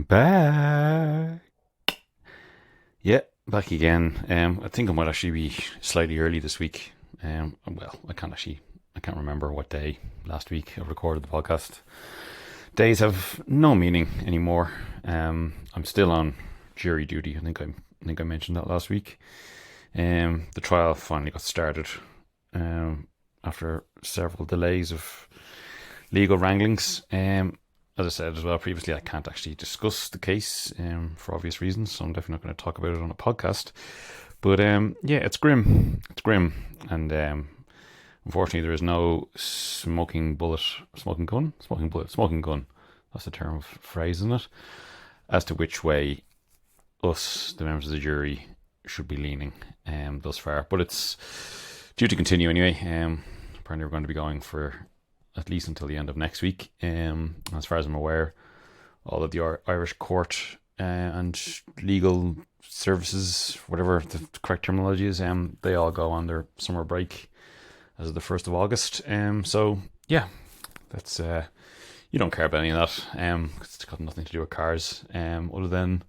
Back. Yeah, back again. I think I might actually be slightly early this week. Well, I can't remember what day last week I recorded the podcast. Days have no meaning anymore. I'm still on jury duty. I think I mentioned that last week. The trial finally got started. After several delays of legal wranglings. As I said as well previously, I can't actually discuss the case for obvious reasons, so I'm definitely not going to talk about it on a podcast. But yeah, it's grim. It's grim, and unfortunately, there is no smoking gun. That's the term of phrase, isn't it? As to which way us, the members of the jury, should be leaning thus far. But it's due to continue anyway. Apparently, we're going to be going for at least until the end of next week. As far as I'm aware, all of the Irish court and legal services, whatever the correct terminology is, they all go on their summer break as of the 1st of August. So, yeah, that's you don't care about any of that. It's got nothing to do with cars, other than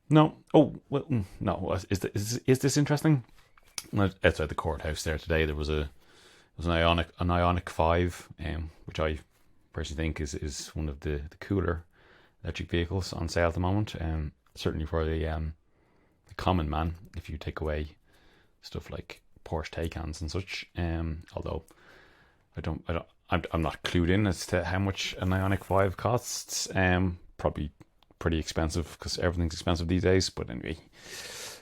no. Oh, well, no. Is this interesting? Outside the courthouse there today, there was an Ionic 5, which I personally think is one of the cooler electric vehicles on sale at the moment. Certainly for the common man, if you take away stuff like Porsche Taycans and such. Although I'm not clued in as to how much an Ionic 5 costs. Probably pretty expensive because everything's expensive these days. But anyway,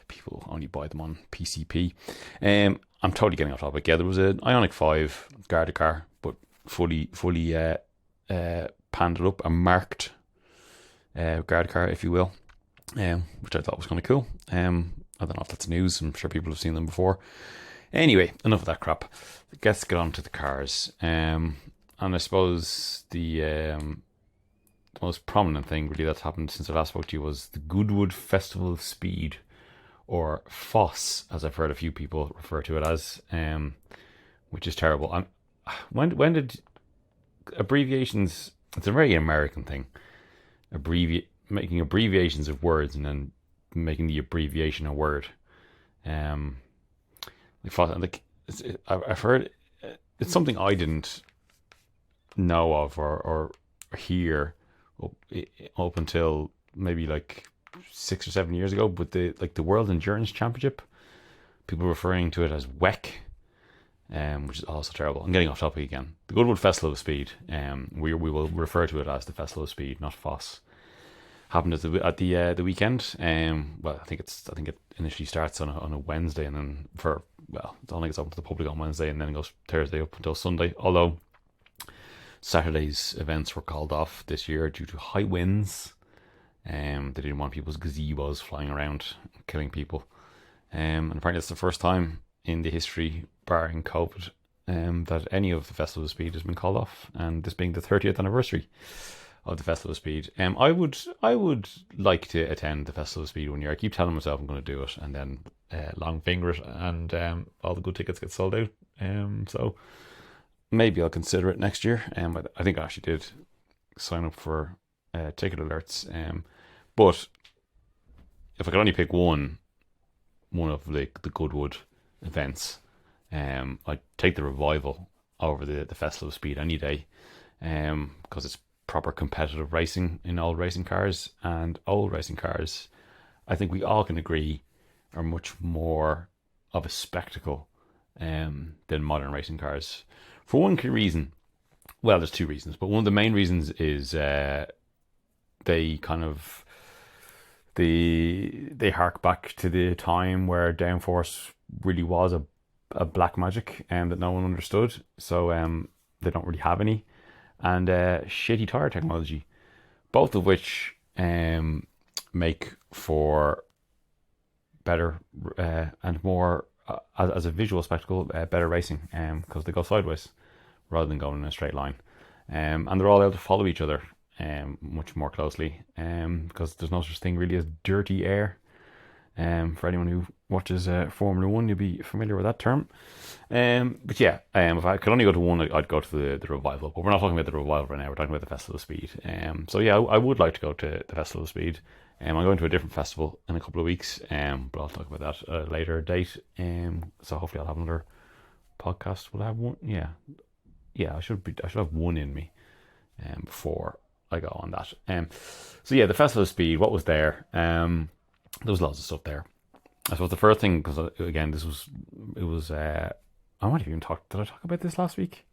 people only buy them on PCP. I'm totally getting off topic. Yeah, there was an Ionic 5 Garda car, but fully panded up, a marked Garda car, if you will, which I thought was kind of cool. I don't know if that's news. I'm sure people have seen them before. Anyway, enough of that crap. Let's get on to the cars. And I suppose the most prominent thing really that's happened since I last spoke to you was the Goodwood Festival of Speed, or FOSS, as I've heard a few people refer to it as, which is terrible. When did abbreviations? It's a very American thing. Making abbreviations of words and then making the abbreviation a word. I've heard it's something I didn't know of or hear up until maybe like 6 or 7 years ago, but the World Endurance Championship, people referring to it as WEC, which is also terrible. I'm getting off topic again. The Goodwood Festival of Speed, we will refer to it as the Festival of Speed, not FOSS. Happened at the weekend. Well, I think it initially starts on a Wednesday, and then I don't think it's open to the public on Wednesday, and then it goes Thursday up until Sunday. Although Saturday's events were called off this year due to high winds. They didn't want people's gazebos flying around killing people. And apparently it's the first time in the history, barring COVID, that any of the Festival of Speed has been called off. And this being the 30th anniversary of the Festival of Speed. I would like to attend the Festival of Speed one year. I keep telling myself I'm going to do it, and then long finger it, and all the good tickets get sold out. So maybe I'll consider it next year. I think I actually did sign up for ticket alerts. But if I could only pick one of the Goodwood events, I'd take the Revival over the Festival of Speed any day, because it's proper competitive racing in old racing cars, and old racing cars, I think we all can agree, are much more of a spectacle than modern racing cars. For one reason, well, there's two reasons, but one of the main reasons is they hark back to the time where downforce really was a black magic and that no one understood. So they don't really have any, and shitty tire technology, both of which make for better and more as a visual spectacle, better racing, because they go sideways rather than going in a straight line, and they're all able to follow each other much more closely, because there's no such thing really as dirty air. For anyone who watches Formula One, you'll be familiar with that term. But yeah, if I could only go to one, I'd go to the revival. But we're not talking about the revival right now. We're talking about the Festival of Speed. So yeah, I would like to go to the Festival of Speed. I'm going to a different festival in a couple of weeks. But I'll talk about that at a later date. So hopefully I'll have another podcast. Will I have one? Yeah, yeah. I should have one in me. Before I go on that. So yeah, the Festival of Speed. What was there? There was lots of stuff there. I suppose the first thing, because again, it was. I might have even talked. Did I talk about this last week?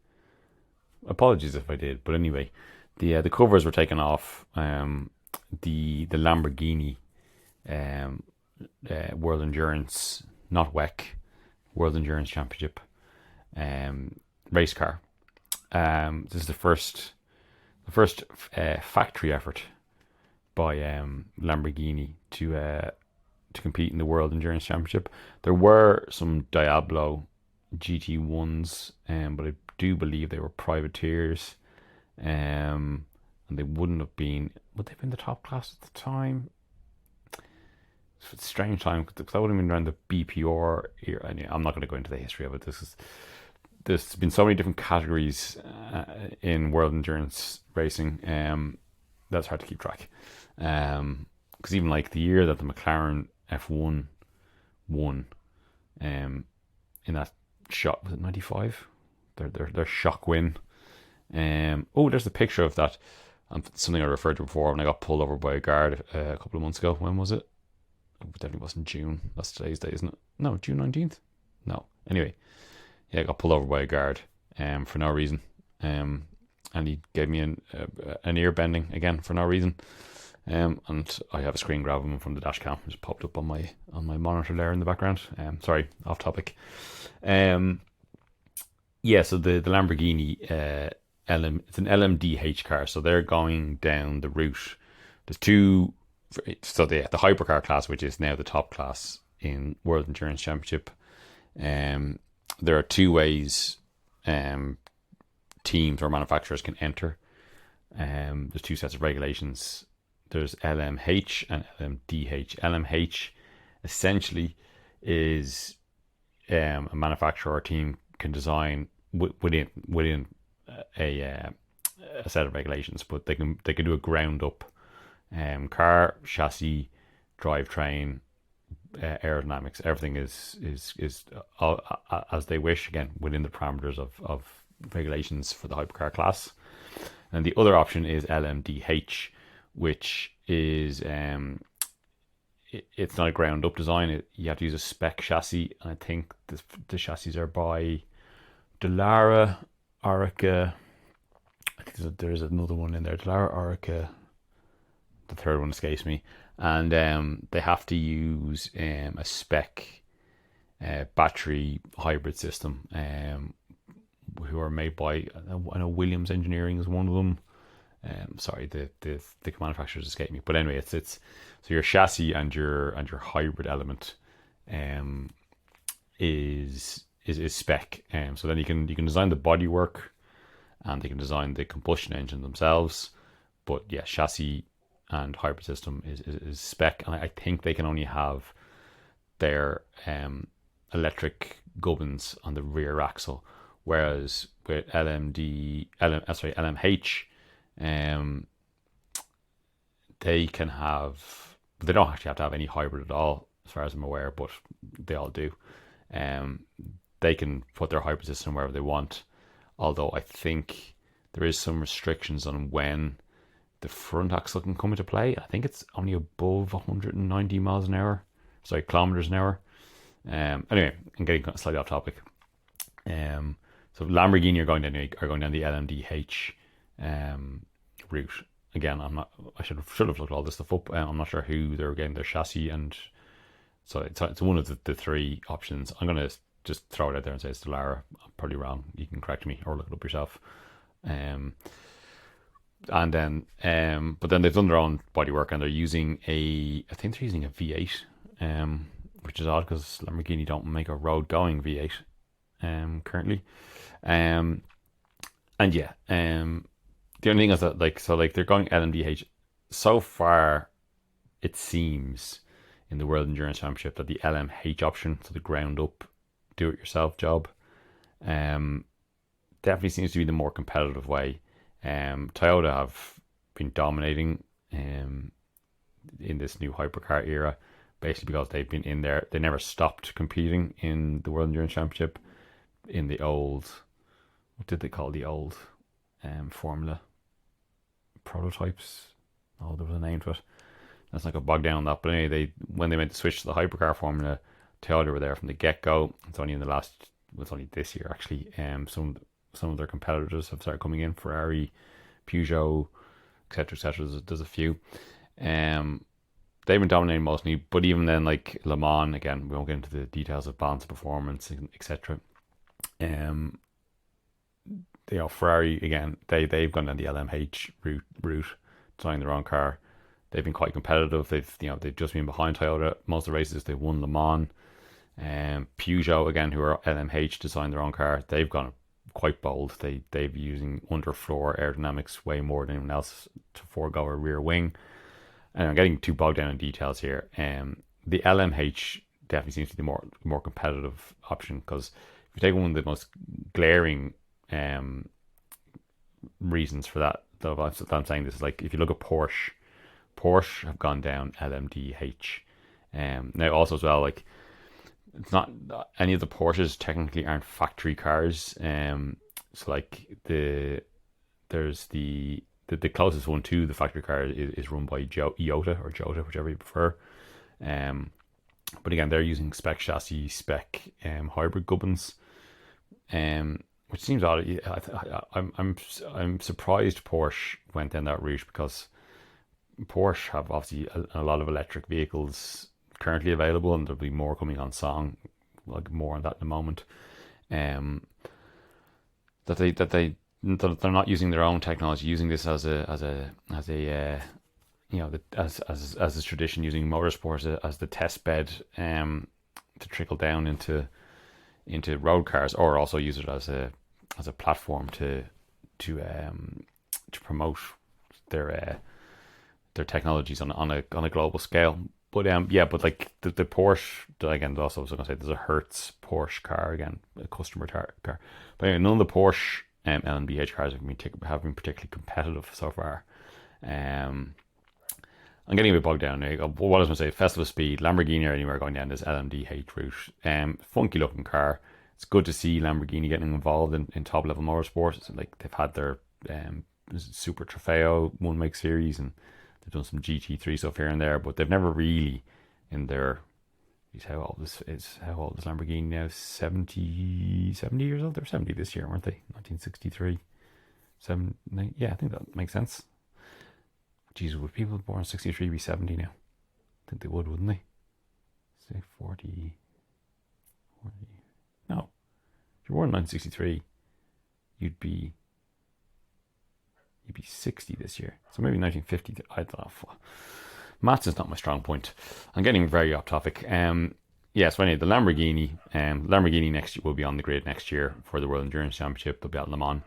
Apologies if I did, but anyway, the covers were taken off. The Lamborghini, um, World Endurance, not WEC, World Endurance Championship, race car. This is the first factory effort by Lamborghini to compete in the World Endurance Championship. There were some Diablo GT1s, but I do believe they were privateers, and they wouldn't have been. Would they have been the top class at the time? It's a strange time because that would have been around the BPR era. I'm not going to go into the history of it. There's been so many different categories in world endurance racing. That's hard to keep track. Because even like the year that the McLaren F1 won, in that shot, was it 95? Their shock win. There's a picture of that. Something I referred to before when I got pulled over by a guard a couple of months ago. When was it? It definitely wasn't June. That's today's day, isn't it? No, June 19th? No. Anyway, yeah, I got pulled over by a guard for no reason. And he gave me an ear bending again for no reason. And I have a screen grab of him from the dash cam. Just popped up on my monitor there in the background. Sorry, off topic. Yeah, so the Lamborghini it's an LMDH car, so they're going down the route. There's two. So the hypercar class, which is now the top class in World Endurance Championship. There are two ways teams or manufacturers can enter. There's two sets of regulations. There's LMH and LMDH. LMH essentially is a manufacturer or team can design within a set of regulations, but they can do a ground up car, chassis, drivetrain, aerodynamics. Everything is as they wish, again within the parameters of regulations for the hypercar class. And the other option is LMDH, which is it's not a ground up design. You have to use a spec chassis, and I think the chassis are by Dallara, Orica. I think there's another one in there. Dallara, Orica. The third one escapes me, and they have to use a spec battery hybrid system. Who are made by, I know Williams Engineering is one of them. Sorry, the manufacturers escape me, but anyway, it's so your chassis and your hybrid element is spec. So then you can design the bodywork, and they can design the combustion engine themselves. But yeah, chassis and hybrid system is spec, and I think they can only have their electric gubbins on the rear axle, whereas with LMH, they can have. They don't actually have to have any hybrid at all, as far as I'm aware, but they all do. They can put their hybrid system wherever they want, although I think there is some restrictions on when the front axle can come into play. I think it's only above 190 miles an hour, kilometers an hour. Anyway, I'm getting slightly off topic. So Lamborghini are going down the LMDH route. Again, I should have looked all this stuff up. I'm not sure who they're getting their chassis, and so it's one of the three options. I'm gonna just throw it out there and say it's Dallara. I'm probably wrong. You can correct me or look it up yourself. And then but then they've done their own bodywork, and they're using I think they're using a V8, which is odd because Lamborghini don't make a road going V8 currently. And yeah, the only thing is that they're going LMDH. So far, it seems in the World Endurance Championship that the LMH option, so the ground up, do it yourself job, definitely seems to be the more competitive way. Toyota have been dominating in this new hypercar era, basically because they've been in there. They never stopped competing in the World Endurance Championship. In the old, what did they call the old Formula prototypes? Oh, there was a name to it. Let's not go bogged down on that. But anyway, when they made the switch to the hypercar formula, Toyota were there from the get go. It's only it's only this year actually. Some of their competitors have started coming in. Ferrari, Peugeot, etc., etc. There's a few. They've been dominating mostly, but even then, like Le Mans, again, we won't get into the details of balance of performance, etc. Ferrari again, they've gone down the LMH route, designing their own car. They've been quite competitive. They've just been behind Toyota most of the races. They've won Le Mans. Peugeot again, who are LMH, designed their own car. They've gone quite bold. They've using underfloor aerodynamics way more than anyone else to forego a rear wing. And I'm getting too bogged down in details here. The LMH definitely seems to be the more competitive option, because if you take one of the most glaring reasons for that, though, I'm saying this is like if you look at Porsche have gone down LMDH. Now also as well, like it's not any of the Porsches technically aren't factory cars. So like there's the closest one to the factory car is run by Iota or Jota, whichever you prefer. But again, they're using spec chassis, spec hybrid gubbins, which seems odd. I'm surprised Porsche went down that route, because Porsche have obviously a lot of electric vehicles currently available, and there'll be more coming on song. Like more on that in a moment. That they're not using their own technology, using this as a as a tradition, using motorsport as the test bed to trickle down into road cars, or also use it as a platform to promote their technologies on a global scale. But but like the Porsche, again, also I was going to say there's a Hertz Porsche car, again, a customer car. But anyway, none of the Porsche LMDH cars have been particularly competitive so far. I'm getting a bit bogged down now. What I was going to say, Festival Speed, Lamborghini are anywhere going down this LMDH route. Funky looking car. It's good to see Lamborghini getting involved in top level motorsport. So, like, they've had their Super Trofeo one make series, and they've done some GT3 stuff here and there, but they've never really in their. How old is Lamborghini now? 70 years old? They're 70 this year, weren't they? 1963. Yeah, I think that makes sense. Jesus, would people born in 63 be 70 now? I think they would, wouldn't they? Say 40. No. If you're born in 1963, you'd be 60 this year. So maybe 1950. I don't know. Maths is not my strong point. I'm getting very off topic. So anyway, the Lamborghini next year will be on the grid next year for the World Endurance Championship. They'll be at Le Mans.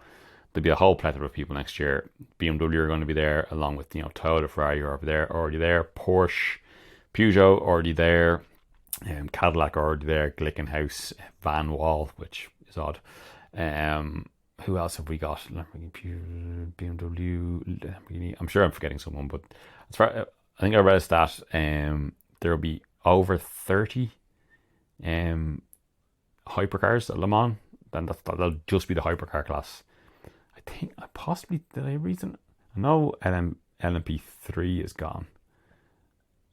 There'll be a whole plethora of people next year. BMW are going to be there, along with Toyota, Ferrari are already there. Porsche, Peugeot already there. Cadillac already there. Glickenhaus, Van Wall, which is odd. Who else have we got? Lamborghini, BMW, Lamborghini. I'm sure I'm forgetting someone, but as far I think I read a stat. There will be over 30 hypercars at Le Mans. Then that'll just be the hypercar class. I think did I read it? I know LMP3 is gone.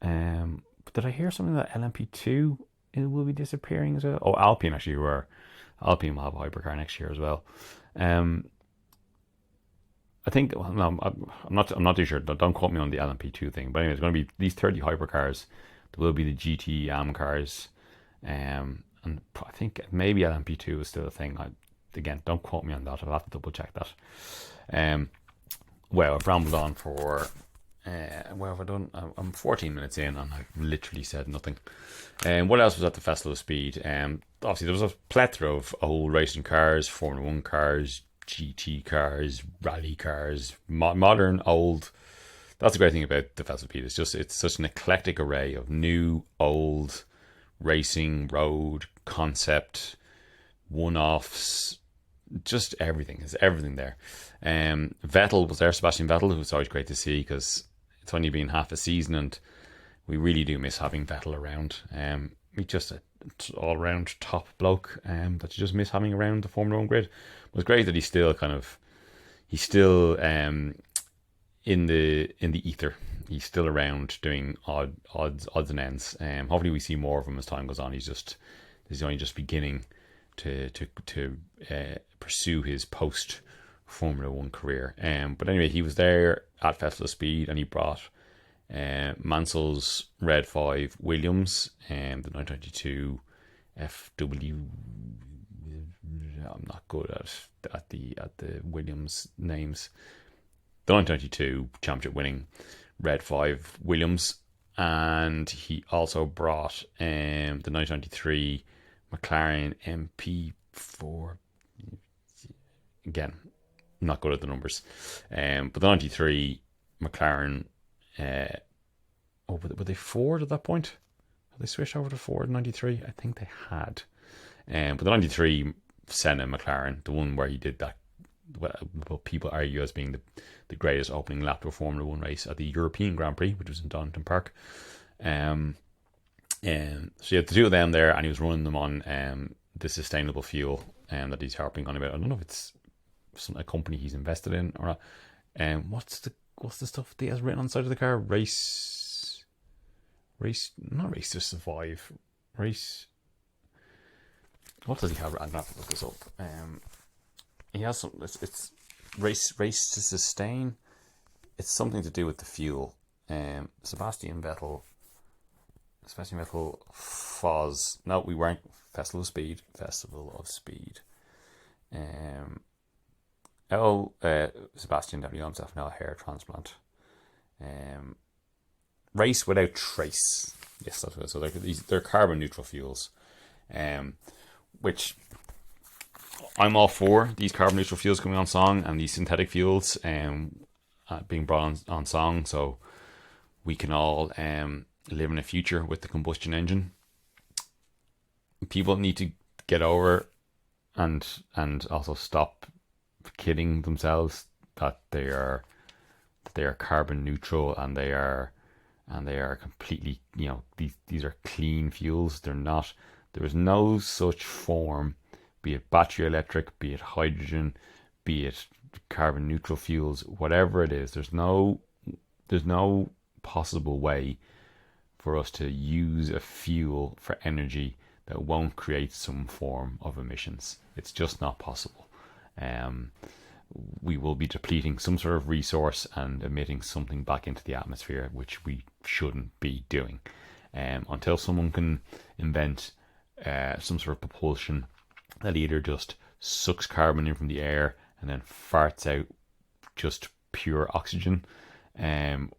But did I hear something that LMP2 will be disappearing as well? Oh, Alpine actually Alpine will have a hypercar next year as well. I think, well, no, I'm not too sure. Don't quote me on the LMP2 thing. But anyway, it's going to be these 30 hypercars. There will be the GT AM cars, and I think maybe LMP2 is still a thing. Again, don't quote me on that. I'll have to double check that. Well, I've rambled on for. What have I done? I'm 14 minutes in, and I've literally said nothing. What else was at the Festival of Speed? Obviously, there was a plethora of old racing cars, Formula 1 cars, GT cars, rally cars, modern, old. that's the great thing about the Velocipede. It's such an eclectic array of new, old, racing, road, concept, one-offs, just everything. There's everything there. Vettel was there, Sebastian Vettel, who was always great to see because it's only been half a season and we really do miss having Vettel around. He's just an all-round top bloke that you just miss having around the Formula 1 grid. It was great that he's still in the ether. He's still around doing odds and ends. Hopefully we see more of him as time goes on. He's only just beginning to pursue his post Formula 1 career. But anyway, he was there at Festival of Speed and he brought Mansell's Red 5 Williams and the 922 FW. I'm not good at the Williams names. The 922 championship winning Red 5 Williams, and he also brought the 993 McLaren MP4. Again, not good at the numbers, but the 93 McLaren. Were they Ford at that point? Had they switched over to Ford 93? I think they had. But the 93 Senna McLaren, the one where he did that, what people argue as being the greatest opening lap to a Formula 1 race at the European Grand Prix, which was in Donington Park. So you had the two of them there, and he was running them on the sustainable fuel that he's harping on about. I don't know if it's a company he's invested in or not. What's the stuff that he has written on the side of the car? Not race to survive. Race. What does he have? I'm not to look this up. He has some. It's race to sustain. It's something to do with the fuel. Sebastian Vettel. Foz. No, we weren't. Festival of Speed. Sebastian definitely got himself now a hair transplant. Race without trace. Yes, that's what. So they're carbon neutral fuels, which I'm all for. These carbon neutral fuels coming on song and these synthetic fuels being brought on song, so we can all live in a future with the combustion engine. People need to get over and also stop kidding themselves that they are carbon neutral and they are completely, these are clean fuels. They're not. There is no such form, be it battery electric, be it hydrogen, be it carbon neutral fuels, whatever it is. There's no possible way for us to use a fuel for energy that won't create some form of emissions. It's just not possible. We will be depleting some sort of resource and emitting something back into the atmosphere, which we shouldn't be doing. Until someone can invent some sort of propulsion that either just sucks carbon in from the air and then farts out just pure oxygen,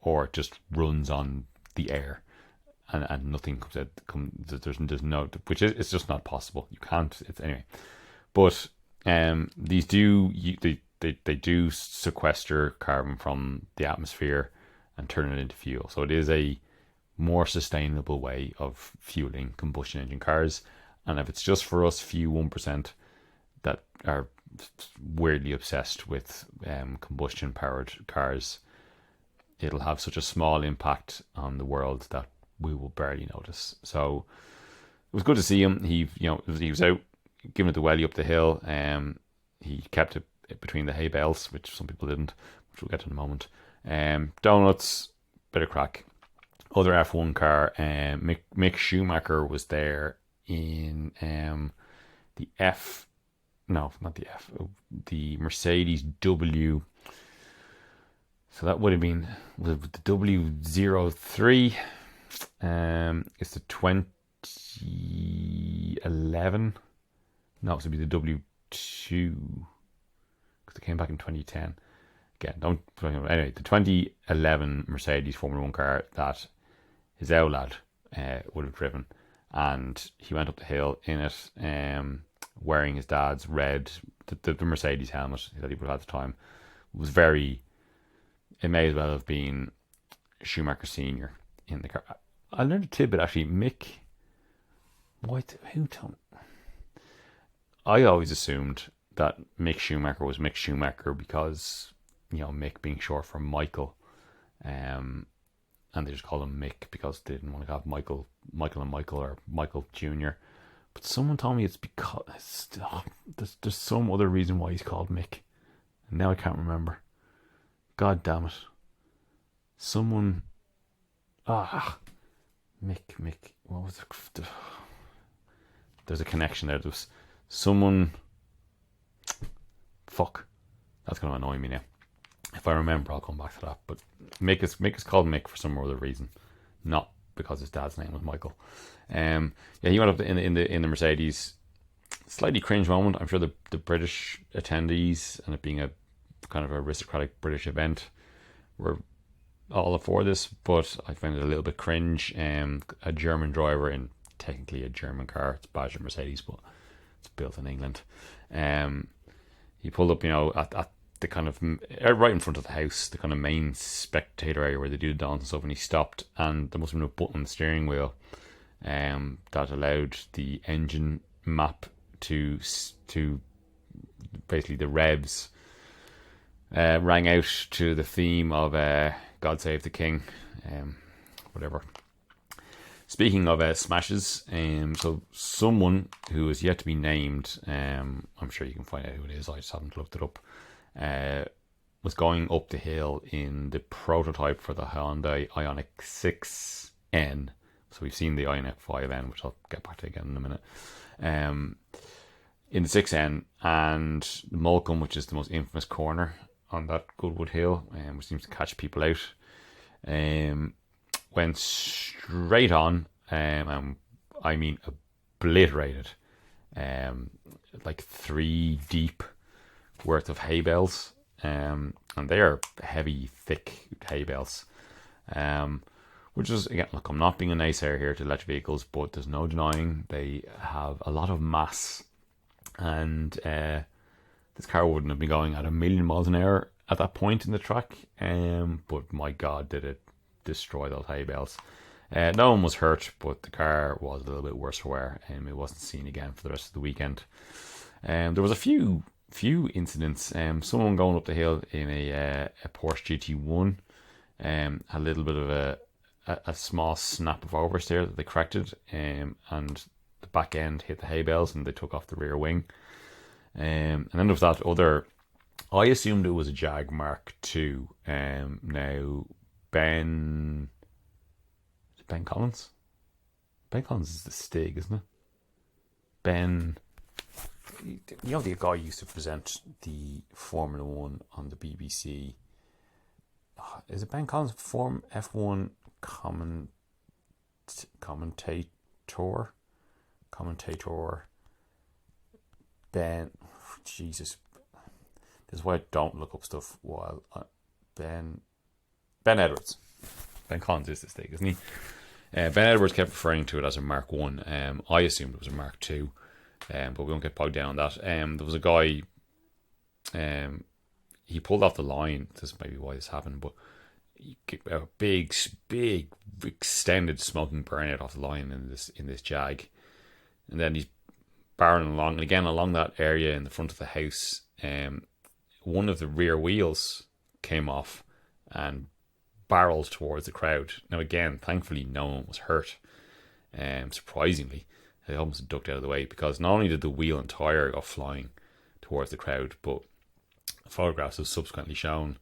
or just runs on the air and nothing comes out. There's no, which is, it's just not possible. You can't. It's anyway. But these they do sequester carbon from the atmosphere and turn it into fuel. So it is a more sustainable way of fueling combustion engine cars. And if it's just for us few 1% that are weirdly obsessed with combustion powered cars, it'll have such a small impact on the world that we will barely notice. So it was good to see him. He was out giving it the welly up the hill. He kept it between the hay bales, which some people didn't, which we'll get to in a moment. Donuts, bit of crack. Other F1 car, Mick Schumacher was there in the Mercedes W. So that would have been the W03. It's the 2011. No, it's going to be the W2 because it came back in 2010. Again, anyway, the 2011 Mercedes Formula 1 car that his old lad would have driven, and he went up the hill in it, wearing his dad's red, the Mercedes helmet that he would have had at the time. It may as well have been Schumacher Senior in the car. I learned a tidbit actually. Mick, who told me? I always assumed that Mick Schumacher was Mick Schumacher because Mick being short for Michael, and they just called him Mick because they didn't want to have Michael and Michael, or Michael Junior. But someone told me it's because there's some other reason why he's called Mick. And now I can't remember. God damn it. Someone... Mick. What was it? There's a connection there. There was someone... Fuck. That's going to annoy me now. If I remember, I'll come back to that. But Mick is called Mick for some other reason. Not because his dad's name was Michael. He went up in the Mercedes. Slightly cringe moment. I'm sure the British attendees, and it being a kind of aristocratic British event, were all for this, but I find it a little bit cringe. A German driver in technically a German car, it's badged Mercedes, but it's built in England. He pulled up, at the kind of right in front of the house, the kind of main spectator area where they do the dance and stuff, and he stopped, and there must have been a button on the steering wheel that allowed the engine map to basically the revs rang out to the theme of God Save the King, whatever. Speaking of smashes, so someone who is yet to be named, I'm sure you can find out who it is, I just haven't looked it up, was going up the hill in the prototype for the Hyundai Ioniq 6N. So we've seen the Ioniq 5N, which I'll get back to again in a minute. In the 6N, and Molecombe, which is the most infamous corner on that Goodwood Hill, which seems to catch people out, went straight on, and I mean obliterated, like 3 deep worth of hay bales, and they are heavy, thick hay bales, which is, again, look, I'm not being a naysayer here to electric vehicles, but there's no denying they have a lot of mass, and this car wouldn't have been going at 1,000,000 miles an hour at that point in the track, but my God, did it destroy those hay bales. No one was hurt, but the car was a little bit worse for wear, and it wasn't seen again for the rest of the weekend. There was a few incidents. Someone going up the hill in a Porsche GT1 had a little bit of a small snap of oversteer that they corrected, and the back end hit the hay bales and they took off the rear wing. And then there was that other, I assumed it was a Jag Mark II. Now Ben Collins? Ben Collins is the Stig, isn't it? The guy used to present the Formula 1 on the BBC. Is it Ben Collins, F1 commentator? Ben, Jesus, this is why I don't look up stuff while Ben Edwards. Ben Collins is this thing, isn't he? Ben Edwards kept referring to it as a Mark 1. I assumed it was a Mark 2, but we won't get bogged down on that. There was a guy, he pulled off the line. This is maybe why this happened, but a big extended smoking burnout off the line in this Jag, and then he's barreling along, and again along that area in the front of the house, one of the rear wheels came off and barreled towards the crowd. Now again, thankfully no one was hurt. Surprisingly, they almost ducked out of the way, because not only did the wheel and tyre go flying towards the crowd, but photographs have subsequently shown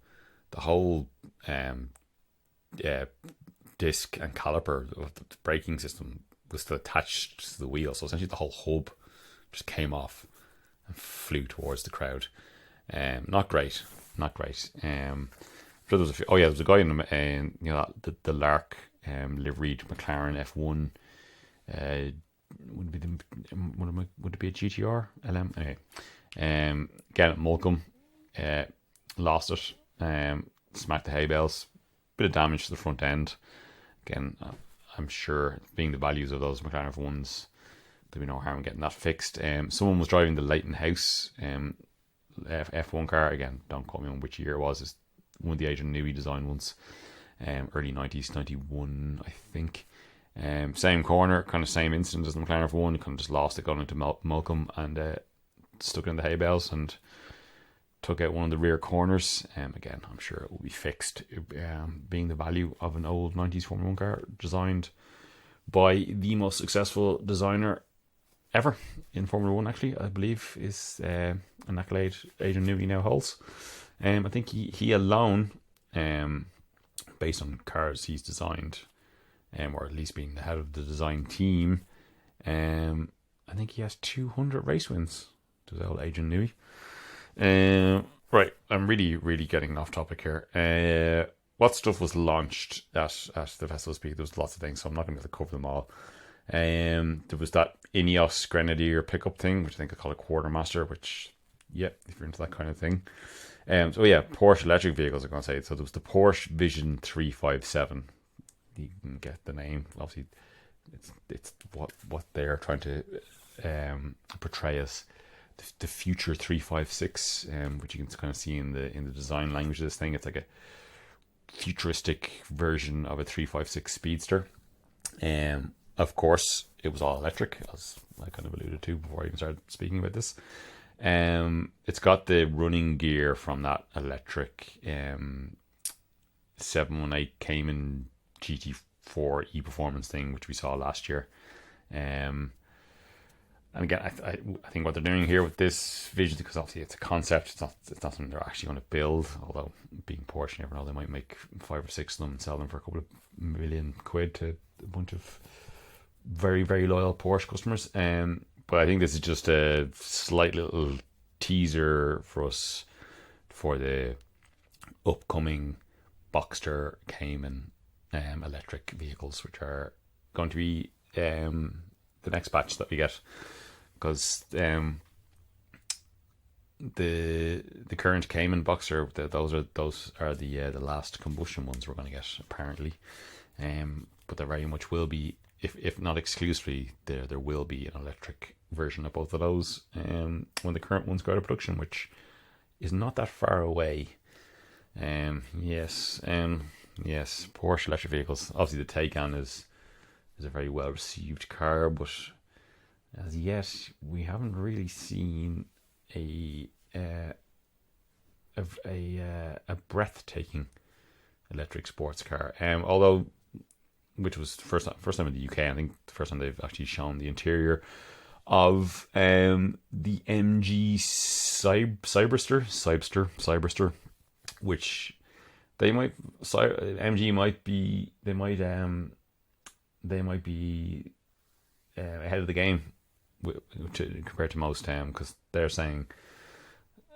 the whole disc and caliper of the braking system was still attached to the wheel, so essentially the whole hub just came off and flew towards the crowd. Not great. So there was there was a guy in the Lark liveried McLaren F1. Would it be a GTR LM? Anyway, again at Molecombe, lost it. Smacked the hay bales. Bit of damage to the front end. Again, I'm sure, being the values of those McLaren F1s, there'd be no harm in getting that fixed. Someone was driving the Leighton House F1 car. Again, don't quote me on which year it was. It's one of the Adrian Newey design ones. early 90s, 91, I think. Same corner, kind of same incident as the McLaren F1. Kind of just lost it going into Malcolm and stuck it in the hay bales and took out one of the rear corners. Again, I'm sure it will be fixed, being the value of an old 90s Formula 1 car designed by the most successful designer ever in Formula 1, actually, I believe, is an accolade Adrian Newey now holds. I think he alone, based on cars he's designed, or at least being the head of the design team, I think he has 200 race wins. Does old Adrian Newey. Right, I'm really getting off topic here. What stuff was launched at the Festival Speak? There was lots of things, so I'm not going to cover them all. There was that Ineos Grenadier pickup thing, which I think I call a Quartermaster, which, yeah, if you're into that kind of thing. So yeah, Porsche electric vehicles, I'm going to say. So there was the Porsche Vision 357. You can get the name. Obviously, it's what they're trying to portray as the future 356, which you can kind of see in the design language of this thing. It's like a futuristic version of a 356 Speedster. Of course, it was all electric, as I kind of alluded to before I even started speaking about this. It's got the running gear from that electric 718 Cayman GT4 e-performance thing, which we saw last year. And again, I think what they're doing here with this vision, because obviously it's a concept, it's not something they're actually going to build. Although being Porsche, you never know, they might make 5 or 6 of them and sell them for a couple of million quid to a bunch of very, very loyal Porsche customers. But I think this is just a slight little teaser for us for the upcoming Boxster Cayman electric vehicles, which are going to be the next batch that we get, because the current Cayman Boxster, those are the last combustion ones we're going to get, apparently. But there very much will be, if not exclusively, there will be an electric version of both of those when the current ones go out of production, which is not that far away. Yes, Porsche electric vehicles. Obviously, the Taycan is a very well received car, but as yet we haven't really seen a breathtaking electric sports car. Although, which was the first time in the UK, I think the first time they've actually shown the interior of the MG Cyberster, which MG might be ahead of the game compared to most, because they're saying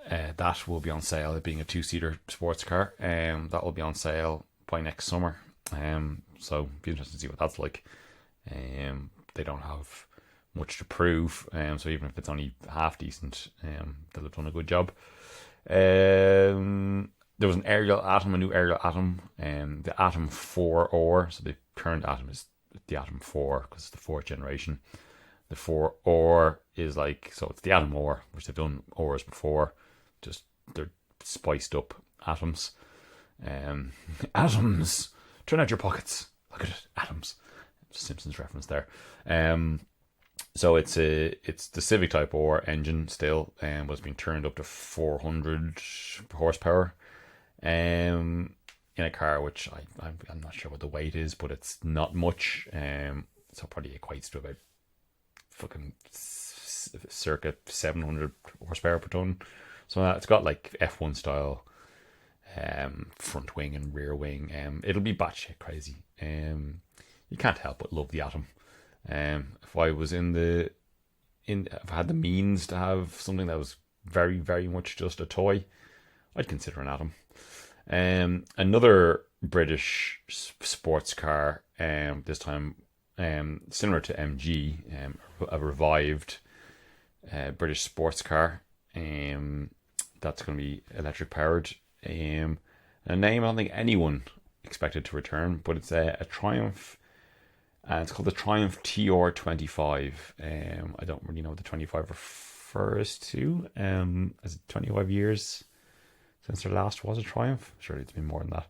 that will be on sale, it being a 2-seater sports car, that will be on sale by next summer. So it'll be interesting to see what that's like. They don't have much to prove, so even if it's only half decent, they'll have done a good job. There was an aerial Atom, a new aerial Atom, the Atom 4R. So the current Atom is the Atom 4 because it's the 4th generation. The 4R is like, so it's the Atom Ore, which they've done ores before, just they're spiced up atoms. Atoms, turn out your pockets. Look at it, atoms. Simpsons reference there. So it's the Civic Type Ore engine still, but it's been turned up to 400 horsepower. In a car which I'm not sure what the weight is, but it's not much. So it probably equates to about fucking circa 700 horsepower per ton. So it's got like F1 style front wing and rear wing. It'll be batshit crazy. You can't help but love the Atom. If I was if I had the means to have something that was very, very much just a toy, I'd consider an Atom. Another British sports car, this time similar to MG, a revived British sports car, that's going to be electric powered. A name I don't think anyone expected to return, but it's a Triumph, and it's called the Triumph TR25. I don't really know what the 25 refers to. Is it 25 years since there last was a Triumph? Surely it's been more than that.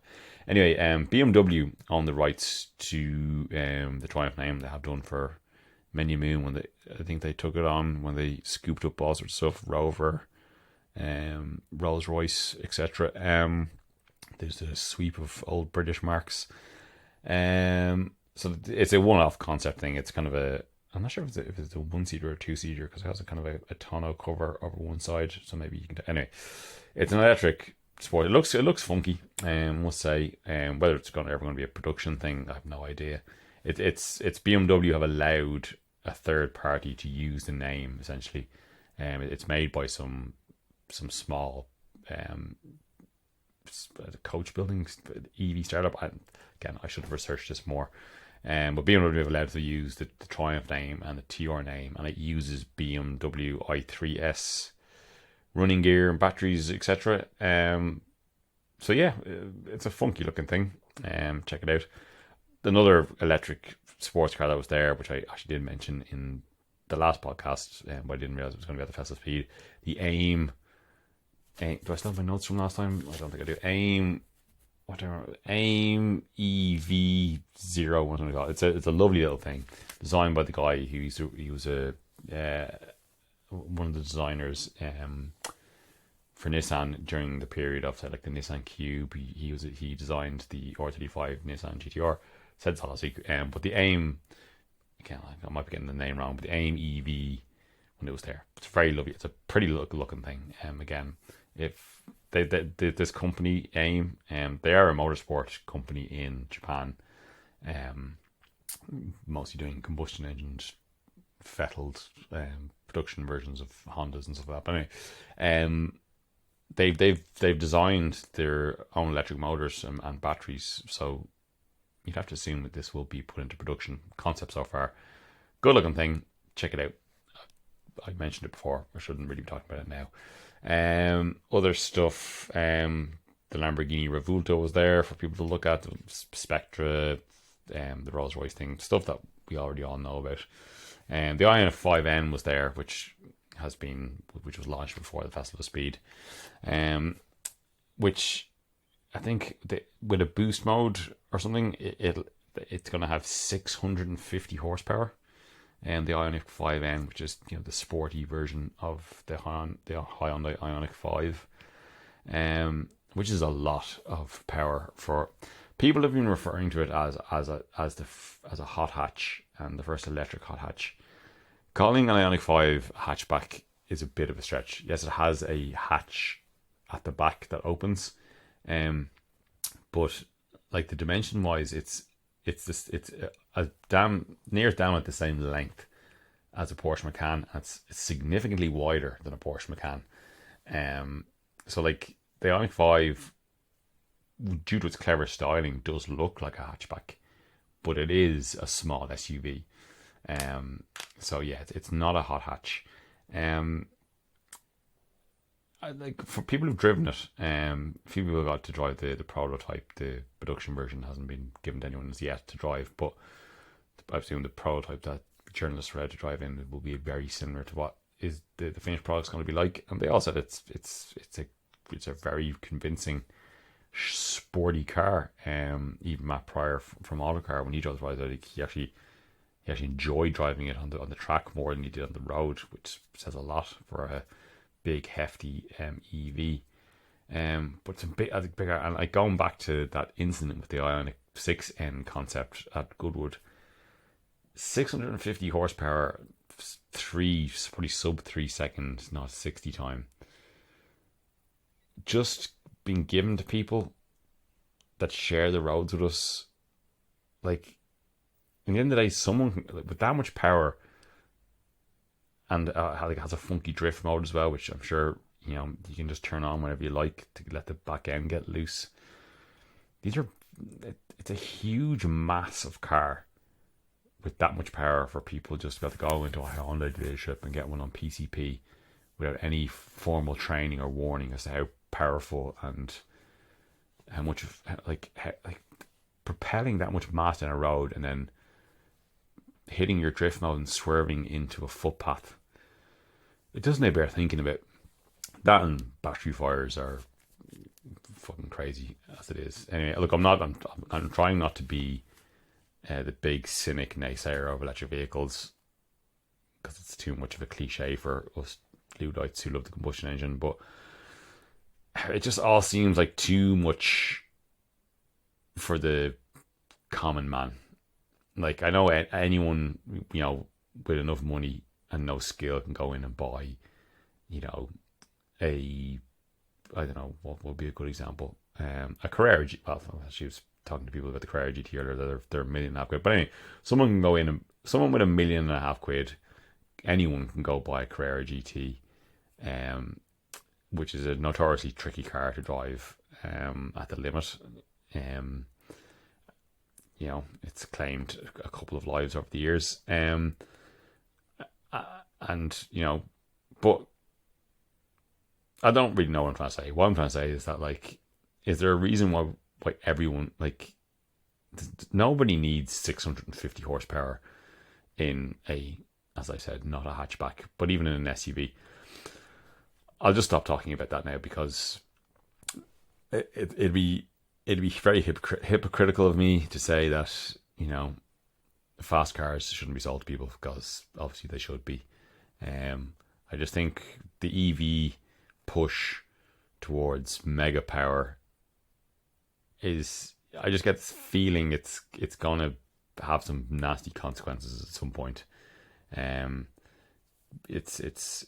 Anyway, BMW own the rights to the Triumph name. They have done for many a moon. I think they took it on when they scooped up all sorts of stuff, Rover, Rolls Royce, etc. There's a sweep of old British marques. So it's a one-off concept thing. It's kind of a, I'm not sure if it's a one-seater or a two-seater, because it has a kind of a tonneau cover over one side. So maybe you can. Anyway, it's an electric sport. It looks funky. Must say. Whether it's ever going to be a production thing, I have no idea. It's BMW have allowed a third party to use the name essentially. It's made by some small coach building EV startup. Again, I should have researched this more. But BMW have allowed to use the Triumph name and the TR name, and it uses BMW i3S running gear and batteries, etc. So yeah, it's a funky looking thing. Check it out. Another electric sports car that was there, which I actually did mention in the last podcast, but I didn't realize it was going to be at the Festival Speed. The AIM. Do I still have my notes from last time? I don't think I do. AIM EV0, what do I call it? It's a lovely little thing designed by the guy he was one of the designers for Nissan during the period of like the Nissan Cube. He designed the R35 Nissan GTR. Said that last week. But the AIM, again, I might be getting the name wrong, but the AIM EV when it was there, it's very lovely. It's a pretty looking thing. Again, if this company AIM, they are a motorsport company in Japan, mostly doing combustion engines, fettled production versions of Hondas and stuff like that. But anyway, they've designed their own electric motors and batteries, so you'd have to assume that this will be put into production. Concept so far, good looking thing. Check it out. I mentioned it before. I shouldn't really be talking about it now. Other stuff. The Lamborghini Revuelto was there for people to look at. The Spectra, the Rolls Royce thing, stuff that we already all know about. The Ioniq 5N was there, which was launched before the Festival of Speed. Which I think with a boost mode or something, it's going to have 650 horsepower. And the Ioniq 5N, which is the sporty version of the Hyundai Ioniq 5, which is a lot of power. For people have been referring to it as a hot hatch and the first electric hot hatch. Calling an Ioniq 5 hatchback is a bit of a stretch. Yes, it has a hatch at the back that opens, but like the dimension wise, it's a near down at the same length as a Porsche Macan. It's significantly wider than a Porsche Macan. So like the Ioniq 5, due to its clever styling, does look like a hatchback, but it is a small SUV. So yeah, it's not a hot hatch. Like for people who've driven it, few people got to drive the prototype. The production version hasn't been given to anyone as yet to drive, but I've seen the prototype that journalists are allowed to drive in will be very similar to what is the finished product's going to be like. And they all said it's a very convincing, sporty car. Even Matt Pryor from Autocar, when he drove it, he actually enjoyed driving it on the track more than he did on the road, which says a lot for a big hefty EV. But it's a bit bigger. And like going back to that incident with the Ioniq 6N concept at Goodwood, 650 horsepower, probably sub 3 seconds, not 60 time, just being given to people that share the roads with us. Like, in the end of the day, someone with that much power and has a funky drift mode as well, which I'm sure you can just turn on whenever you like to let the back end get loose. It's a huge, massive car with that much power for people just to be able to go into a Honda dealership and get one on PCP without any formal training or warning as to how powerful and how much like propelling that much mass down a road and then hitting your drift mode and swerving into a footpath. It doesn't bear thinking about. That and battery fires are fucking crazy as it is. Anyway, look, I'm trying not to be the big cynic naysayer of electric vehicles because it's too much of a cliche for us Luddites who love the combustion engine. But it just all seems like too much for the common man. Like, I know anyone, with enough money and no skill can go in and buy, a, I don't know, what would be a good example? A Carrera well, she was talking to people about the Carrera GT earlier, they're £1.5 million. But anyway, someone can go in, and someone with £1.5 million, anyone can go buy a Carrera GT, which is a notoriously tricky car to drive at the limit. It's claimed a couple of lives over the years. But I don't really know what I'm trying to say. What I'm trying to say is that, like, is there a reason why everyone, like, nobody needs 650 horsepower in a, as I said, not a hatchback, but even in an SUV. I'll just stop talking about that now because it'd be very hypocritical of me to say that, fast cars shouldn't be sold to people, because obviously they should be. I just think the EV push towards mega power I just get this feeling it's gonna have some nasty consequences at some point. It's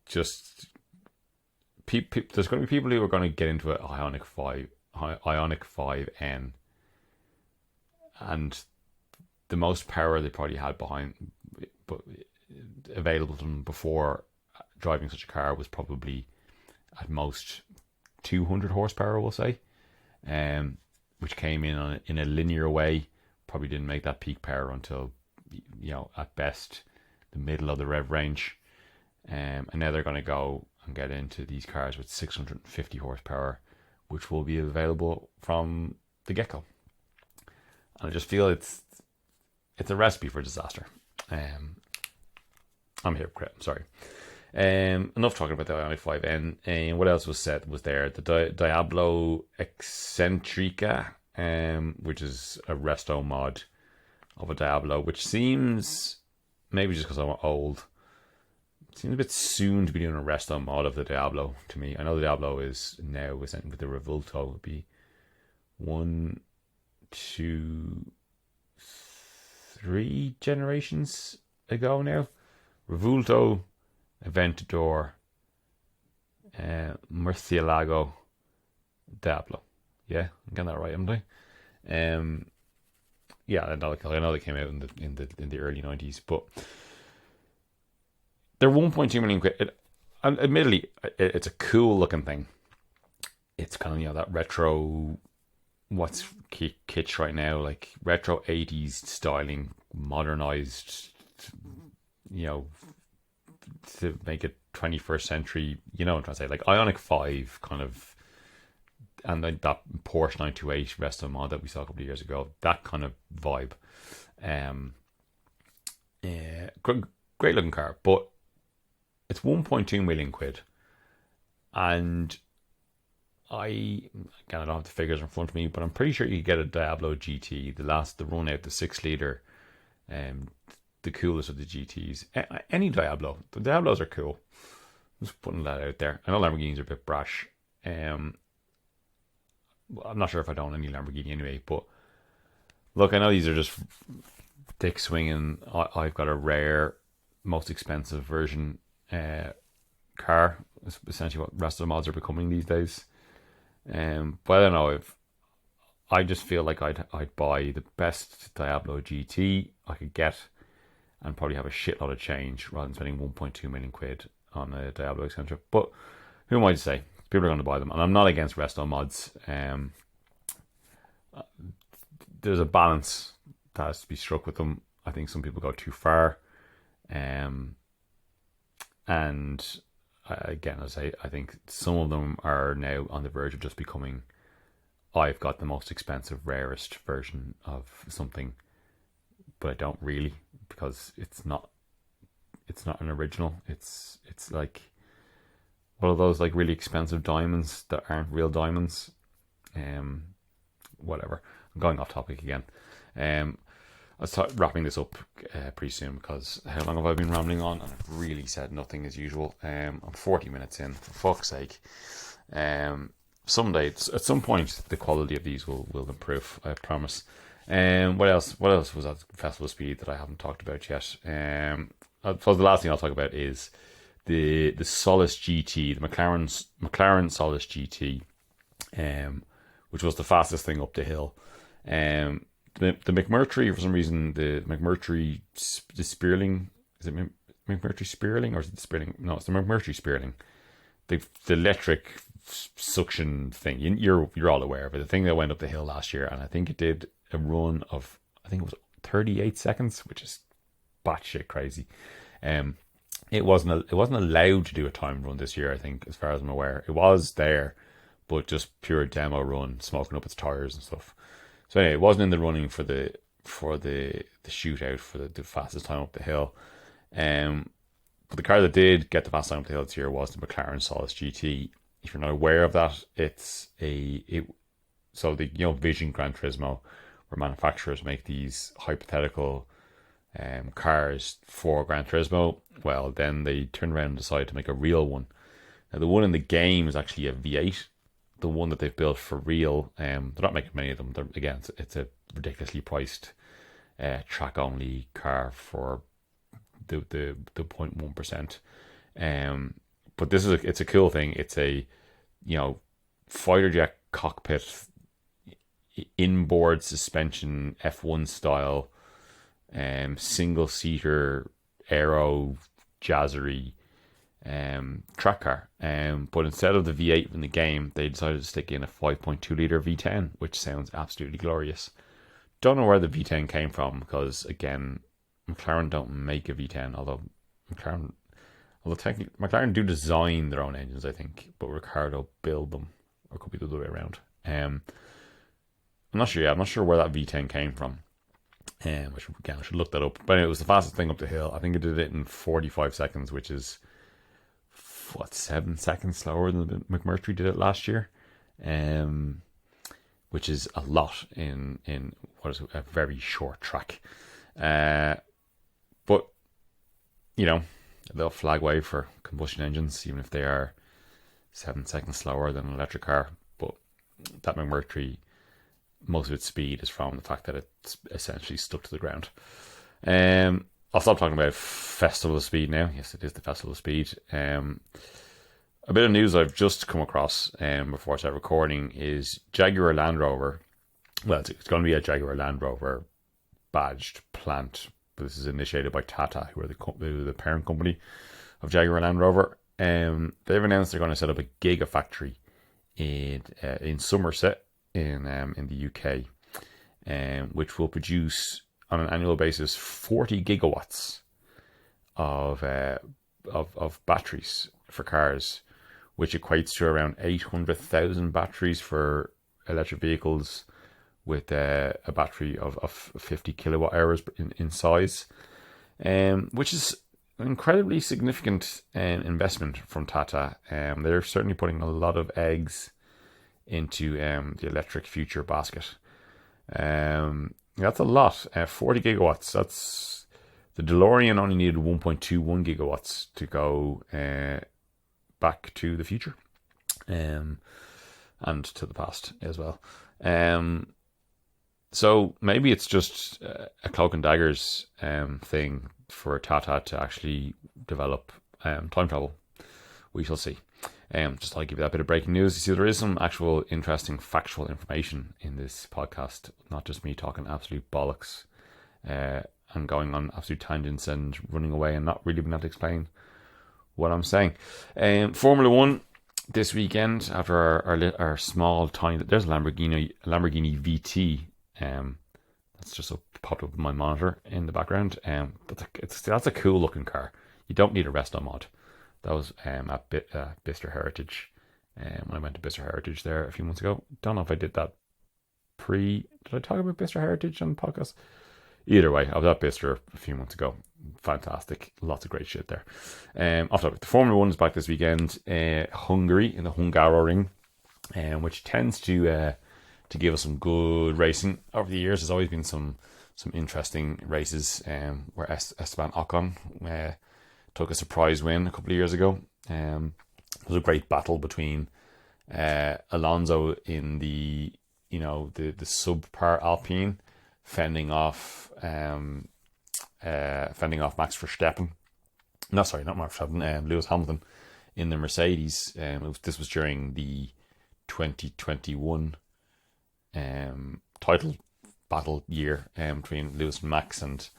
just there's going to be people who are going to get into an Ionic 5N, and the most power they probably had available to them before driving such a car was probably at most 200 horsepower, we'll say, which came in a linear way. Probably didn't make that peak power until, at best, the middle of the rev range. And now they're going to go and get into these cars with 650 horsepower, which will be available from the get-go. And I just feel it's a recipe for disaster. I'm a hypocrite, I'm sorry. Enough talking about the Ioniq 5N. And what else was said was there? The Diablo Eccentrica, which is a resto mod of a Diablo, which seems, maybe just because I'm old, seems a bit soon to be doing a resto mod of the Diablo to me. I know the Diablo is now with the Revolto, would be 1, 2, 3 generations ago now. Revolto, Aventador, Murcielago, Diablo. Yeah, I'm getting that right, haven't I? Yeah, I know they came out in the early 90s, but they're 1.2 million quid. Admittedly, it's a cool looking thing. It's kind of, that retro, what's kitsch right now, like retro 80s styling, modernized, to make it 21st century, what I'm trying to say, like Ioniq 5 kind of, and like that Porsche 928 resto mod that we saw a couple of years ago, that kind of vibe. Great looking car, but it's 1.2 million quid, and I don't have the figures in front of me, but I'm pretty sure you could get a Diablo GT, the run out, the 6 litre, the coolest of the GTs. Any Diablo. The Diablos are cool. Just putting that out there. I know Lamborghinis are a bit brash. I'm not sure if I don't any Lamborghini anyway, but look, I know these are just dick swinging. I've got a rare, most expensive version car. It's essentially what the rest of the mods are becoming these days. But I don't know, if I just feel like I'd buy the best Diablo GT I could get and probably have a shitload of change rather than spending 1.2 million quid on a Diablo Eccentric. But who am I to say? People are going to buy them, and I'm not against resto mods. There's a balance that has to be struck with them. I think some people go too far, and again, as I think some of them are now on the verge of just becoming, I've got the most expensive, rarest version of something, but I don't really, because it's not an original. It's like one of those like really expensive diamonds that aren't real diamonds. Whatever. I'm going off topic again. I'll start wrapping this up pretty soon, because how long have I been rambling on? And I've really said nothing as usual. I'm 40 minutes in, for fuck's sake. Someday, at some point, the quality of these will improve, I promise. What else was at Festival of Speed that I haven't talked about yet? I suppose the last thing I'll talk about is the Solus GT, the McLaren Solus GT, which was the fastest thing up the hill. The McMurtry, for some reason, the Spearling, is it McMurtry Spearling, or is it the Spearling? No, it's the McMurtry Spearling. The electric suction thing. You're all aware of it. The thing that went up the hill last year, and I think it did a run of, I think it was 38 seconds, which is batshit crazy. It wasn't allowed to do a time run this year, I think, as far as I'm aware. It was there, but just pure demo run, smoking up its tires and stuff. So anyway, it wasn't in the running for the shootout for the fastest time up the hill. But the car that did get the fast time up the hill this year was the McLaren Solus GT. If you're not aware of that, so the Vision Gran Turismo, where manufacturers make these hypothetical cars for Gran Turismo. Well, then they turn around and decide to make a real one. Now, the one in the game is actually a V8. The one that they've built for real, they're not making many of them. Again, it's a ridiculously priced track only car for the 0.1%. But it's a cool thing. It's a fighter jet cockpit, inboard suspension, F1 style, single seater aero jazzery track car. But instead of the V8 in the game, they decided to stick in a 5.2 litre V10, which sounds absolutely glorious. Don't know where the V10 came from, because again, McLaren don't make a V10, although technically McLaren do design their own engines, I think, but Ricardo build them, or it could be the other way around. I'm not sure. I'm not sure where that V10 came from. I should look that up. But anyway, it was the fastest thing up the hill. I think it did it in 45 seconds, which is 7 seconds slower than the McMurtry did it last year, which is a lot in what is a very short track. But they'll flag way for combustion engines, even if they are 7 seconds slower than an electric car. But that McMurtry, most of its speed is from the fact that it's essentially stuck to the ground. I'll stop talking about Festival of Speed now. Yes, it is the Festival of Speed. A bit of news I've just come across before I start recording is Jaguar Land Rover. Well, it's going to be a Jaguar Land Rover badged plant, but this is initiated by Tata, who are the parent company of Jaguar Land Rover. They've announced they're going to set up a gigafactory in Somerset in the UK, which will produce on an annual basis 40 gigawatts of batteries for cars, which equates to around 800,000 batteries for electric vehicles with a battery of 50 kilowatt hours in size, which is an incredibly significant investment from Tata. They're certainly putting a lot of eggs into the electric future basket. That's a lot. 40 gigawatts. That's the DeLorean only needed 1.21 gigawatts to go back to the future, and to the past as well. So maybe it's just a cloak and daggers thing for Tata to actually develop time travel. We shall see. Just thought I'd give you that bit of breaking news. You see, there is some actual interesting factual information in this podcast, not just me talking absolute bollocks and going on absolute tangents and running away and not really being able to explain what I'm saying. Formula One this weekend, after our small tiny, there's a Lamborghini VT. That's just popped up in my monitor in the background. But that's a cool looking car. You don't need a resto mod. That was at Bicester Heritage. When I went to Bicester Heritage there a few months ago. Don't know if I did that did I talk about Bicester Heritage on the podcast? Either way, I was at Bicester a few months ago. Fantastic. Lots of great shit there. Off topic. The Formula 1 is back this weekend. Hungary, in the Hungaroring, which tends to to give us some good racing over the years. There's always been some interesting races where Esteban Ocon took a surprise win a couple of years ago. There was a great battle between Alonso in the subpar Alpine, fending off Max Verstappen. No, sorry, not Max Verstappen. Lewis Hamilton in the Mercedes. This was during the 2021 title battle year between Lewis and Max, and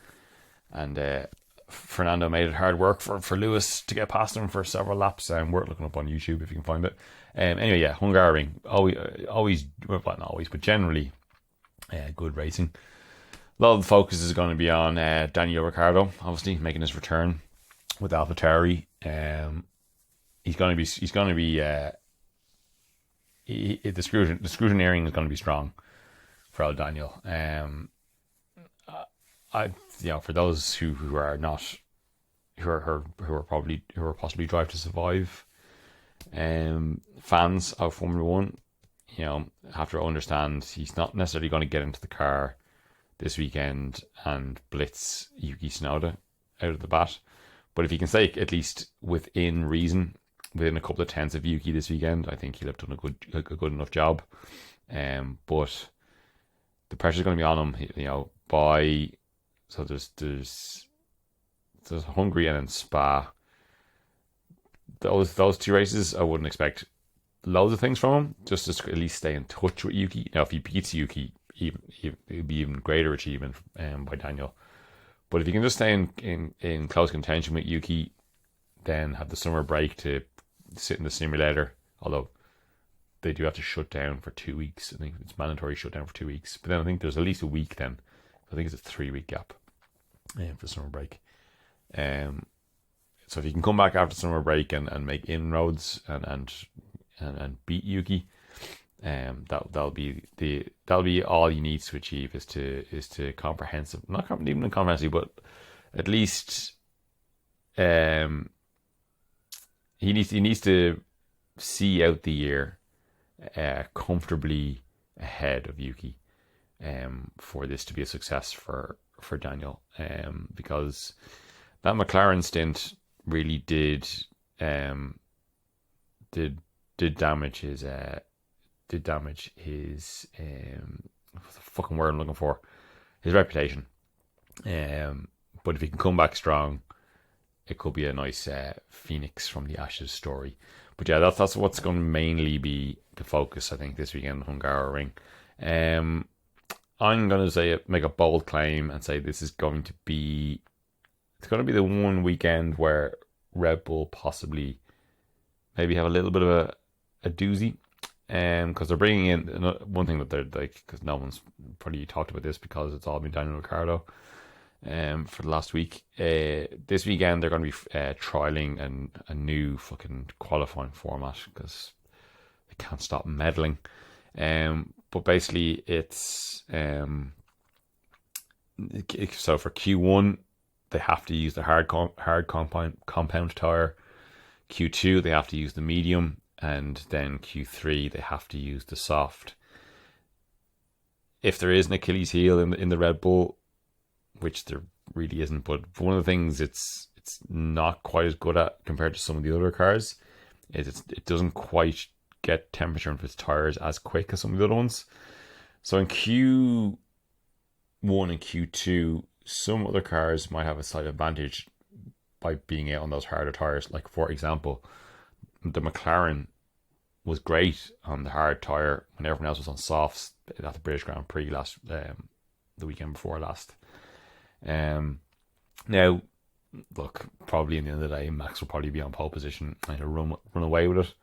Fernando made it hard work for Lewis to get past him for several laps. Worth looking up on YouTube if you can find it. Anyway, yeah, Hungaroring, always, well, not always, but generally good racing. A lot of the focus is going to be on Daniel Ricciardo, obviously making his return with AlphaTauri. He's going to be the scrutineering is going to be strong for old Daniel. For those who are not, who are possibly Drive to Survive fans of Formula One, have to understand he's not necessarily going to get into the car this weekend and blitz Yuki Tsunoda out of the bat. But if he can stay at least within reason, within a couple of tenths of Yuki this weekend, I think he'll have done a good enough job. But the pressure's going to be on him, so there's Hungary and then Spa. Those two races, I wouldn't expect loads of things from him. Just to at least stay in touch with Yuki. Now, if he beats Yuki, it would be even greater achievement by Daniel. But if you can just stay in close contention with Yuki, then have the summer break to sit in the simulator. Although they do have to shut down for 2 weeks. I think it's mandatory shutdown for 2 weeks. But then I think there's at least a week then. I think it's a 3-week gap for summer break. So if you can come back after summer break and make inroads and beat Yuki, that'll be all he needs to achieve is to comprehensive, not even comprehensive, but at least he needs to see out the year comfortably ahead of Yuki for this to be a success for Daniel, because that McLaren stint really did damage his what's the fucking word I'm looking for, his reputation. But if he can come back strong, it could be a nice phoenix from the ashes story. But yeah, that's what's going to mainly be the focus, I think, this weekend, Hungaroring. I'm going to make a bold claim and say it's going to be the one weekend where Red Bull possibly maybe have a little bit of a doozy, because they're bringing in one thing that they're like, because no one's probably talked about this because it's all been Daniel Ricciardo for the last week. This weekend they're going to be trialing a new fucking qualifying format because they can't stop meddling. But basically it's so for Q1 they have to use the hard compound tire. Q2 they have to use the medium, and then Q3 they have to use the soft. If there is an Achilles heel in the Red Bull, which there really isn't, but one of the things it's not quite as good at compared to some of the other cars is it doesn't quite get temperature into its tires as quick as some of the other ones. So in Q1 and Q2, some other cars might have a slight advantage by being out on those harder tires. Like, for example, the McLaren was great on the hard tire when everyone else was on softs at the British Grand Prix the weekend before last. Now, look, probably in the end of the day, Max will probably be on pole position and he'll run away with it.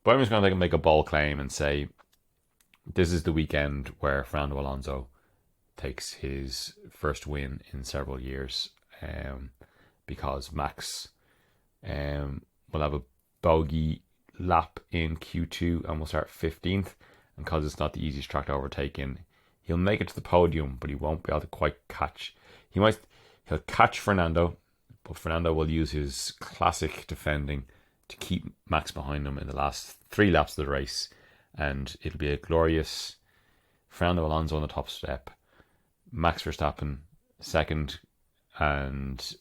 But I'm just going to make a bold claim and say this is the weekend where Fernando Alonso takes his first win in several years, because Max will have a bogey lap in Q2 and will start 15th, and because it's not the easiest track to overtake in, he'll make it to the podium, but he won't be able to quite catch. He'll catch Fernando, but Fernando will use his classic defending to keep Max behind him in the last 3 laps of the race, and it'll be a glorious Fernando Alonso on the top step, Max Verstappen second, and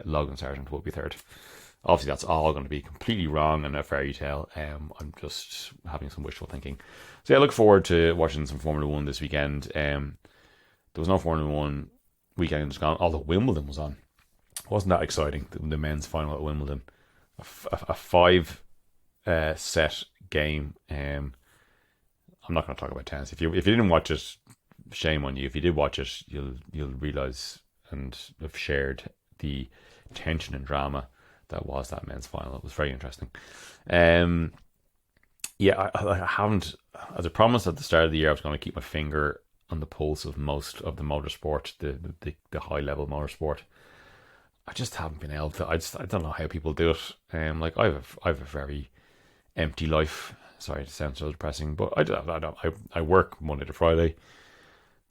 Logan Sargent will be third. Obviously, that's all going to be completely wrong and a fairy tale. I'm just having some wishful thinking. So yeah, I look forward to watching some Formula One this weekend. There was no Formula One weekend just gone, although Wimbledon was on. Wasn't that exciting? The men's final at Wimbledon, a five set game. I'm not going to talk about tennis. If you didn't watch it, shame on you. If you did watch it, you'll realize and have shared the tension and drama that was that men's final. It was very interesting. Yeah, I haven't, as I promised at the start of the year, I was going to keep my finger on the pulse of most of the motorsport, the high level motorsport. I just haven't been able to. I don't know how people do it. Like I have a very empty life. Sorry, it sounds so depressing, but I work Monday to Friday.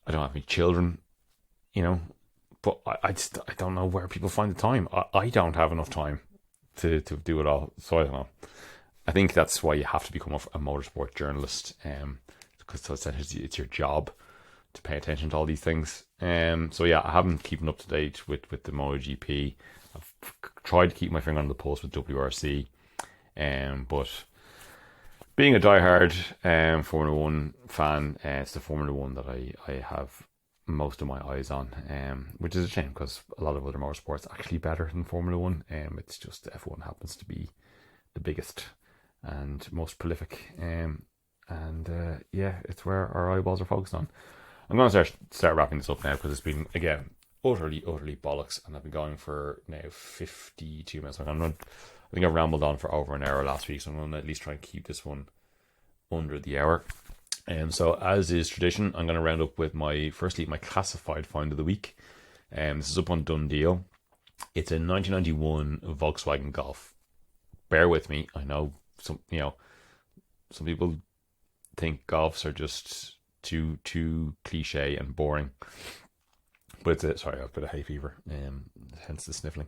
I don't have any children, but I don't know where people find the time. I don't have enough time to do it all. So I don't know. I think that's why you have to become a motorsport journalist, because it's your job to pay attention to all these things. So yeah, I haven't keeping up to date with the MotoGP. I've tried to keep my finger on the pulse with WRC, but being a diehard Formula One fan, it's the Formula One that I have most of my eyes on, which is a shame because a lot of other motorsports are actually better than Formula One. It's just F1 happens to be the biggest and most prolific, yeah, it's where our eyeballs are focused on. I'm going to start wrapping this up now because it's been, again, utterly bollocks, and I've been going for now 52 minutes. I think I rambled on for over an hour last week, so I'm going to at least try and keep this one under the hour. So as is tradition, I'm going to round up with my classified find of the week. This is up on Done Deal. It's a 1991 Volkswagen Golf. Bear with me. I know some people think Golfs are just too cliche and boring. But sorry, I've got a hay fever, hence the sniffling.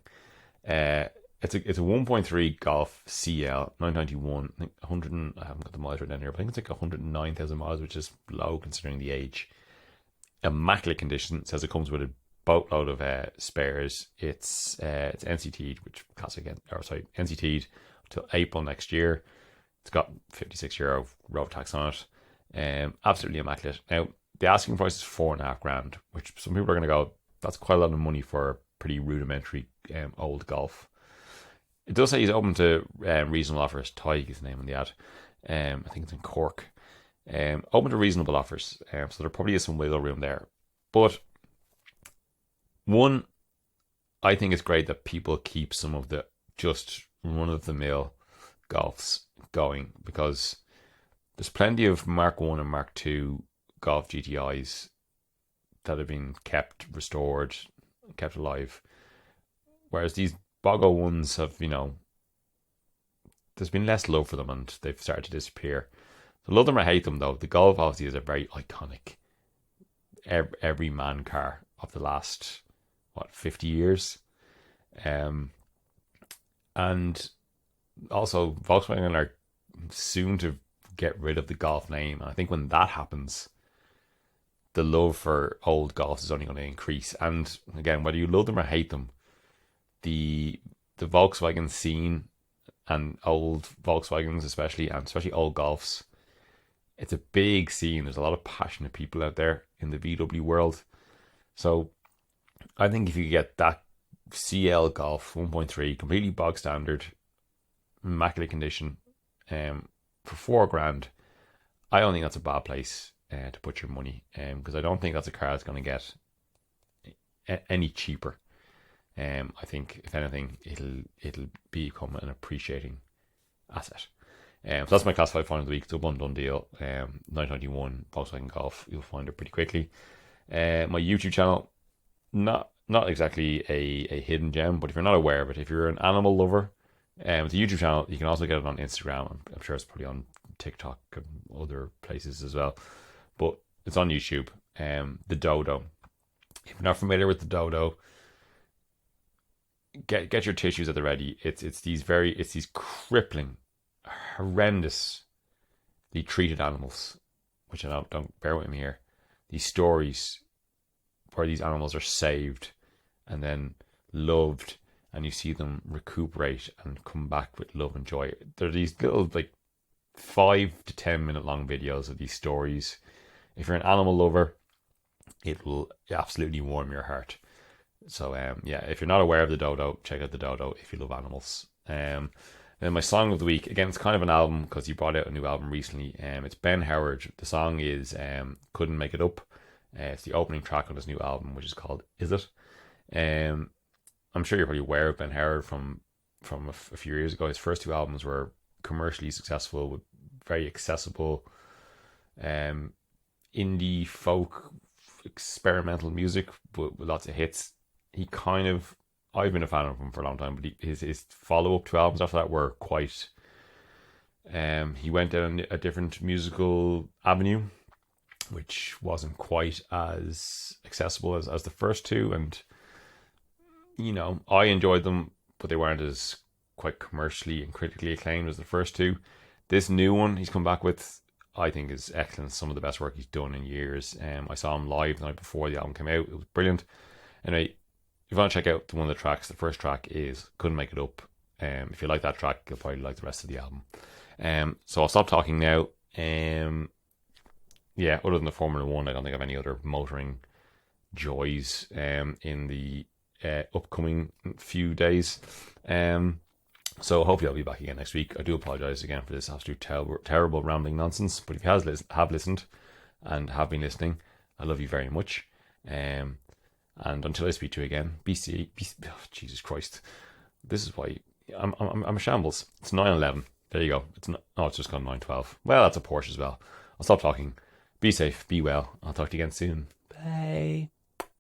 It's a 1.3 Golf CL 991. I think I haven't got the miles right down here, but I think it's like 109,000 miles, which is low considering the age. Immaculate condition. It says it comes with a boatload of spares. It's NCT'd, which NCT'd till April next year. It's got €56 road tax on it. Absolutely immaculate. Now the asking price is $4,500, which some people are going to go, that's quite a lot of money for a pretty rudimentary old Golf. It does say he's open to reasonable offers. Tig is the name on the ad. I think it's in Cork. Open to reasonable offers. So there probably is some wiggle room there. But one, I think it's great that people keep some of the just run-of-the-mill Golfs going, because there's plenty of Mark 1 and Mark 2 Golf GTIs that have been kept, restored, kept alive. Whereas these Boggo ones have, there's been less love for them and they've started to disappear. So love them or hate them, though, the Golf obviously is a very iconic every man car of the last 50 years. And also Volkswagen are soon to get rid of the Golf name, and I think when that happens, the love for old Golfs is only going to increase. And again, whether you love them or hate them, the Volkswagen scene and old Volkswagens especially, and especially old Golfs, it's a big scene. There's a lot of passionate people out there in the VW world. So I think if you get that CL Golf 1.3, completely bog standard, immaculate condition, for $4,000, I don't think that's a bad place to put your money, because I don't think that's a car that's going to get any cheaper. I think if anything, it'll become an appreciating asset. So that's my classified find of the week. It's a one done deal. 991 Volkswagen Golf. You'll find it pretty quickly. My YouTube channel, not exactly a hidden gem, but if you're not aware of it, if you're an animal lover, with the YouTube channel, you can also get it on Instagram. I'm sure it's probably on TikTok and other places as well, but it's on YouTube. The Dodo. If you're not familiar with the Dodo, get your tissues at the ready. It's these crippling, horrendously treated animals which I don't bear with me here, these stories where these animals are saved and then loved, and you see them recuperate and come back with love and joy. There are these little like 5 to 10 minute long videos of these stories. If you're an animal lover, it will absolutely warm your heart. So yeah, if you're not aware of the dodo, check out the dodo if you love animals. Then my song of the week, again, it's kind of an album because you brought out a new album recently. It's Ben Howard. The song is "Couldn't Make It Up." It's the opening track on his new album, which is called "Is It." Um, I'm sure you're probably aware of Ben Howard from a few years ago. His first two albums were commercially successful with very accessible um, indie folk experimental music, but with lots of hits. He kind of, I've been a fan of him for a long time, but his follow up two albums after that were quite. He went down a different musical avenue, which wasn't quite as accessible as the first two, and I enjoyed them, but they weren't as quite commercially and critically acclaimed as the first two. This new one he's come back with, I think, is excellent. Some of the best work he's done in years. I saw him live the night before the album came out. It was brilliant. Anyway, if you want to check out one of the tracks, the first track is "Couldn't Make It Up." If you like that track, you'll probably like the rest of the album. So I'll stop talking now. Yeah, other than the Formula One, I don't think I have any other motoring joys in the upcoming few days. So hopefully I'll be back again next week. I do apologise again for this absolute terrible rambling nonsense. But if you have listened and have been listening, I love you very much. And until I speak to you again, oh, Jesus Christ, this is why I'm a shambles. It's 9:11. There you go. It's just gone 9:12. Well, that's a Porsche as well. I'll stop talking. Be safe. Be well. I'll talk to you again soon. Bye.